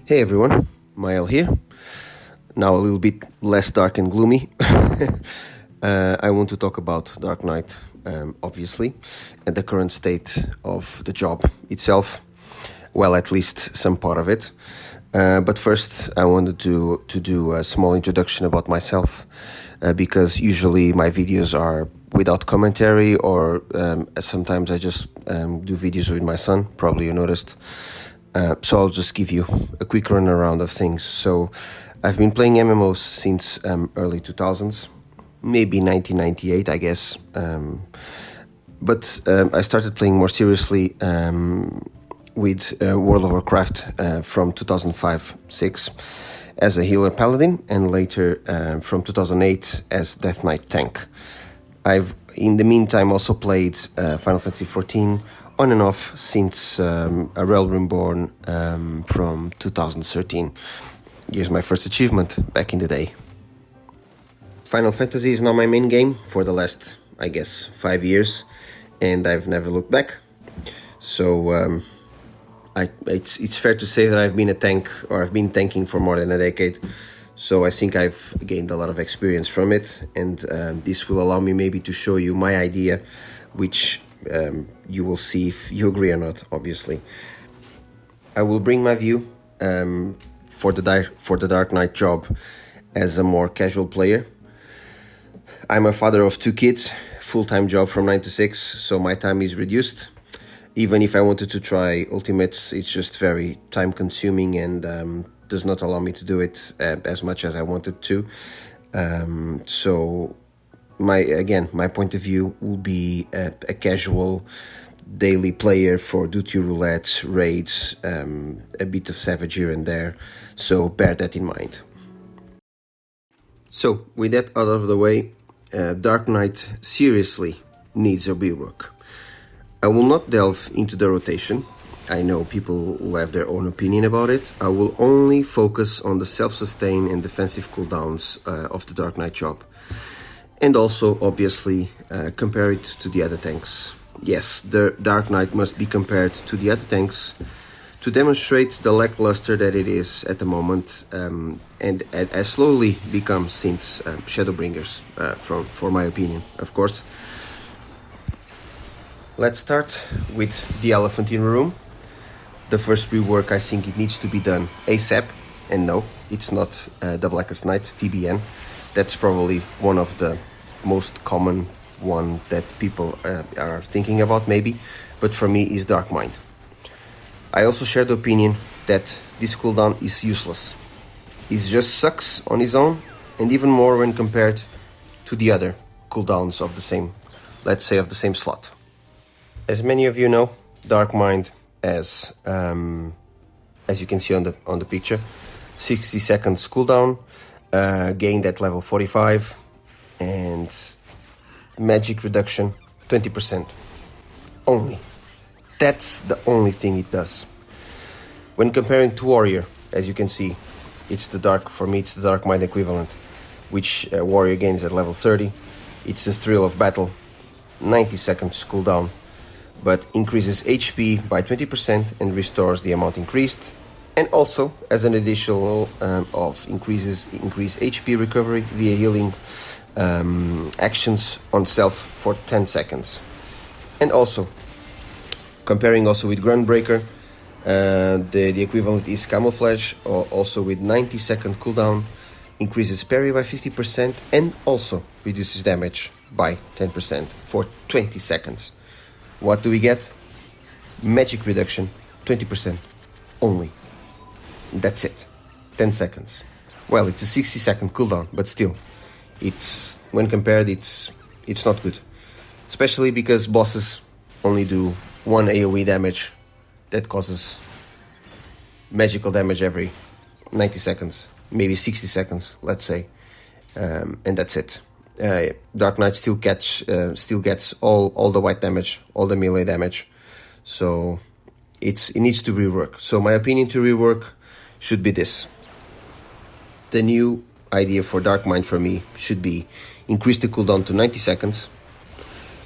Hey everyone, Mael here. Now a little bit less dark and gloomy. I want to talk about Dark Knight, obviously, and the current state of the job itself. Well, at least some part of it. But first, I wanted to do a small introduction about myself, because usually my videos are without commentary, or sometimes I just do videos with my son, probably you noticed. So I'll just give you a quick run around of things. So I've been playing MMOs since early 2000s, maybe 1998, I guess. But I started playing more seriously with World of Warcraft from 2005-06 as a healer paladin, and later from 2008 as Death Knight tank. I've in the meantime also played Final Fantasy XIV on and off since A Realm Reborn from 2013. Here's my first achievement back in the day. Final Fantasy is now my main game for the last, I guess, 5 years, and I've never looked back. So it's fair to say that I've been a tank, or I've been tanking for more than a decade. So I think I've gained a lot of experience from it, and this will allow me maybe to show you my idea, which you will see if you agree or not, obviously. I will bring my view for the Dark Knight job as a more casual player. I'm a father of 2 kids, full-time job from 9 to 6, so my time is reduced. Even if I wanted to try Ultimates, it's just very time-consuming and does not allow me to do it as much as I wanted to. So my point of view will be a casual daily player for duty roulette, raids, a bit of savage here and there, so bear that in mind. So with that out of the way, Dark Knight seriously needs a rework. I will not delve into the rotation. I know people will have their own opinion about it. I will only focus on the self-sustain and defensive cooldowns of the Dark Knight job. And also, obviously, compare it to the other tanks. Yes, the Dark Knight must be compared to the other tanks to demonstrate the lackluster that it is at the moment, and has slowly become since Shadowbringers, for my opinion, of course. Let's start with the elephant in the room. The first rework, I think it needs to be done ASAP, and no, it's not the Blackest Night, TBN. That's probably one of the most common one that people are thinking about, maybe, but for me is Dark Mind. I also share the opinion that this cooldown is useless. It just sucks on his own, and even more when compared to the other cooldowns of the same, let's say, of the same slot. As many of you know, Dark Mind has, as you can see on the picture, 60 seconds cooldown, gained at level 45, and magic reduction 20% only. That's the only thing it does. When comparing to Warrior, as you can see, for me it's the Dark Mind equivalent, which Warrior gains at level 30. It's the thrill of battle, 90 seconds cooldown, but increases HP by 20% and restores the amount increased, and also as an additional of increased HP recovery via healing actions on self for 10 seconds. And also, comparing also with Groundbreaker, the equivalent is Camouflage, also with 90 second cooldown, increases parry by 50% and also reduces damage by 10% for 20 seconds. What do we get? Magic reduction, 20% only. That's it. 10 seconds. Well, it's a 60 second cooldown, but still, when compared, it's not good. Especially because bosses only do 1 AoE damage that causes magical damage every 90 seconds, maybe 60 seconds, let's say, and that's it. Dark Knight still gets all the white damage, all the melee damage, so it needs to rework. So my opinion to rework should be this. The new idea for Dark Mind for me should be increase the cooldown to 90 seconds,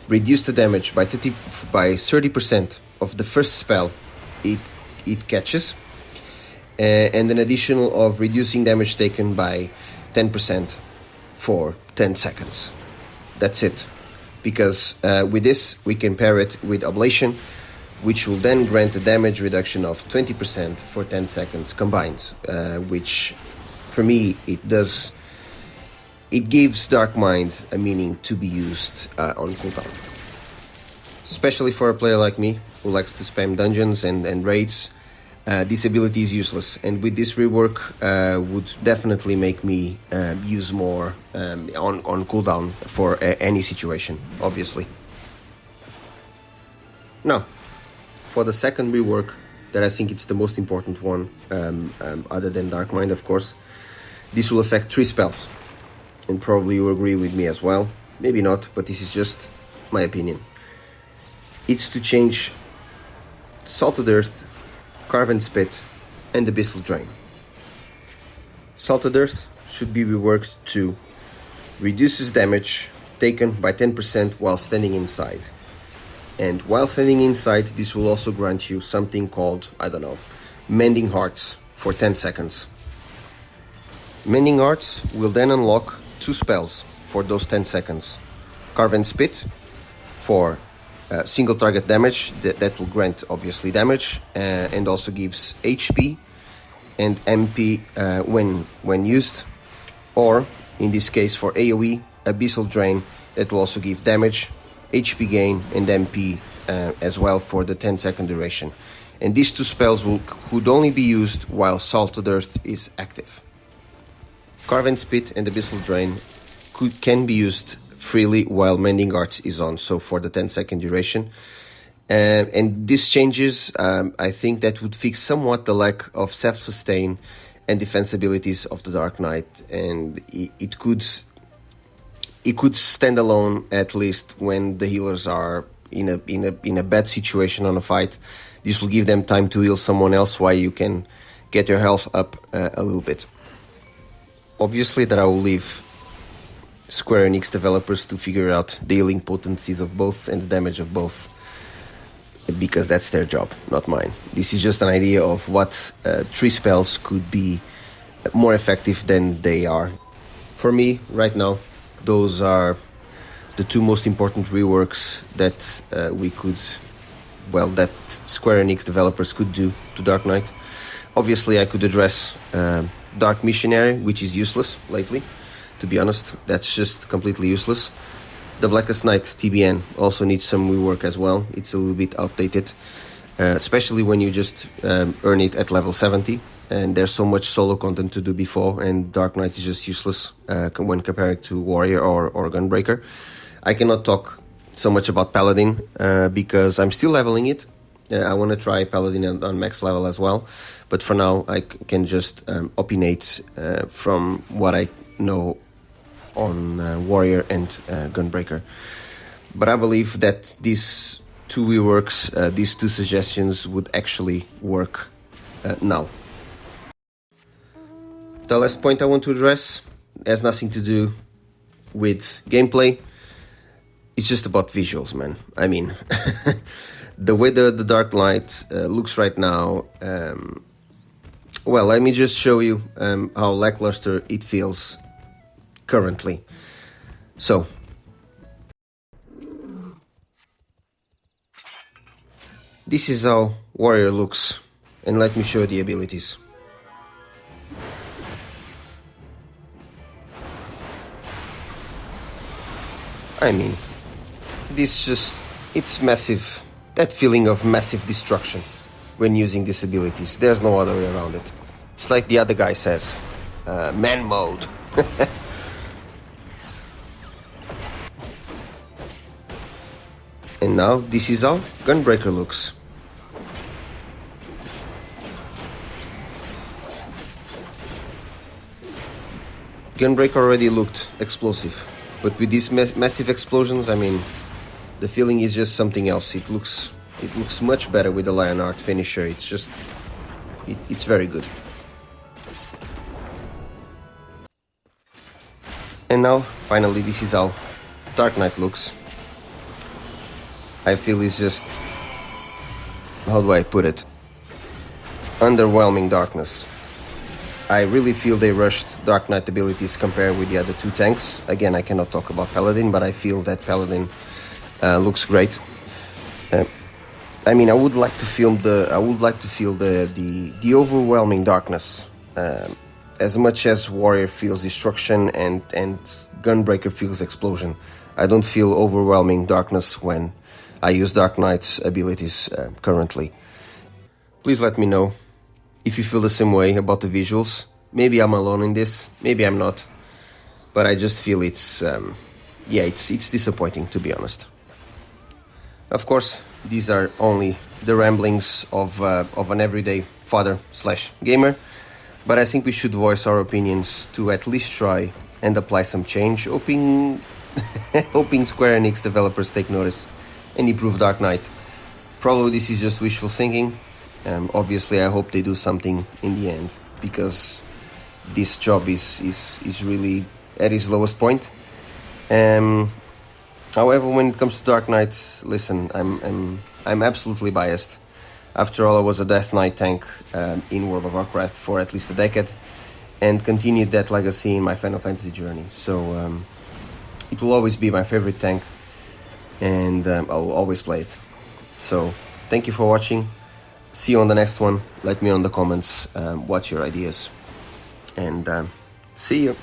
reduce the damage by 30% of the first spell it catches, and an additional of reducing damage taken by 10% for 10 seconds. That's it. Because with this, we can pair it with Ablation, which will then grant a damage reduction of 20% for 10 seconds combined, which for me, it gives Dark Mind a meaning to be used on cooldown. Especially for a player like me, who likes to spam dungeons and raids, this ability is useless, and with this rework would definitely make me use more on cooldown for any situation, obviously. Now, for the second rework, that I think it's the most important one, other than Dark Mind, of course, this will affect 3 spells, and probably you agree with me as well. Maybe not, but this is just my opinion. It's to change Salted Earth, Carven Spit, and Abyssal Drain. Salted Earth should be reworked to reduces damage taken by 10% while standing inside. And while standing inside, this will also grant you something called, I don't know, Mending Hearts for 10 seconds. Mending Hearts will then unlock 2 spells for those 10 seconds. Carven Spit for single target damage, that will grant obviously damage, and also gives HP and MP when used, or in this case for AoE, Abyssal Drain, that will also give damage, HP gain and MP as well for the 10-second duration. And these 2 spells could only be used while Salted Earth is active. Carven Spit and Abyssal Drain can be used freely while Mending Arts is on, so for the 10-second duration. And these changes, I think that would fix somewhat the lack of self-sustain and defense abilities of the Dark Knight, and it could stand alone, at least when the healers are in a bad situation on a fight. This will give them time to heal someone else while you can get your health up a little bit. Obviously that I will leave Square Enix developers to figure out the healing potencies of both and the damage of both, because that's their job, not mine. This is just an idea of what 3 spells could be more effective than they are. For me, right now, those are the 2 most important reworks that that Square Enix developers could do to Dark Knight. Obviously, I could address Dark Missionary, which is useless lately. To be honest, that's just completely useless. The Blackest Night TBN also needs some rework as well. It's a little bit outdated, especially when you just earn it at level 70, and there's so much solo content to do before, and Dark Knight is just useless when compared to Warrior or Gunbreaker. I cannot talk so much about Paladin because I'm still leveling it. I want to try Paladin on max level as well, but for now I can just opinate from what I know on Warrior and Gunbreaker. But I believe that these 2 reworks, these 2 suggestions would actually work now. The last point I want to address has nothing to do with gameplay. It's just about visuals, man. I mean, the way the Dark Knight looks right now, well, let me just show you how lackluster it feels currently. So, this is how Warrior looks, and let me show you the abilities. I mean, it's massive. That feeling of massive destruction when using these abilities. There's no other way around it. It's like the other guy says, man mode. And now, this is how Gunbreaker looks. Gunbreaker already looked explosive, but with these massive explosions, I mean, the feeling is just something else. It looks much better with the Lionheart finisher. It's just, it's very good. And now, finally, this is how Dark Knight looks. I feel it's just, how do I put it? underwhelming darkness. I really feel they rushed Dark Knight abilities compared with the other two tanks. Again, I cannot talk about Paladin, but I feel that Paladin looks great. I mean, I would like to feel the overwhelming darkness. As much as Warrior feels destruction and Gunbreaker feels explosion, I don't feel overwhelming darkness when I use Dark Knight's abilities currently. Please let me know if you feel the same way about the visuals. Maybe I'm alone in this, maybe I'm not, but I just feel it's disappointing, to be honest. Of course, these are only the ramblings of an everyday father/gamer, but I think we should voice our opinions to at least try and apply some change, hoping Square Enix developers take notice and improve Dark Knight. Probably this is just wishful thinking. Obviously, I hope they do something in the end, because this job is really at its lowest point. However, when it comes to Dark Knight, listen, I'm absolutely biased. After all, I was a Death Knight tank in World of Warcraft for at least a decade, and continued that legacy in my Final Fantasy journey. So it will always be my favorite tank, and I'll always play it. So thank you for watching. See you on the next one. Let me know in the comments what's your ideas, and see you.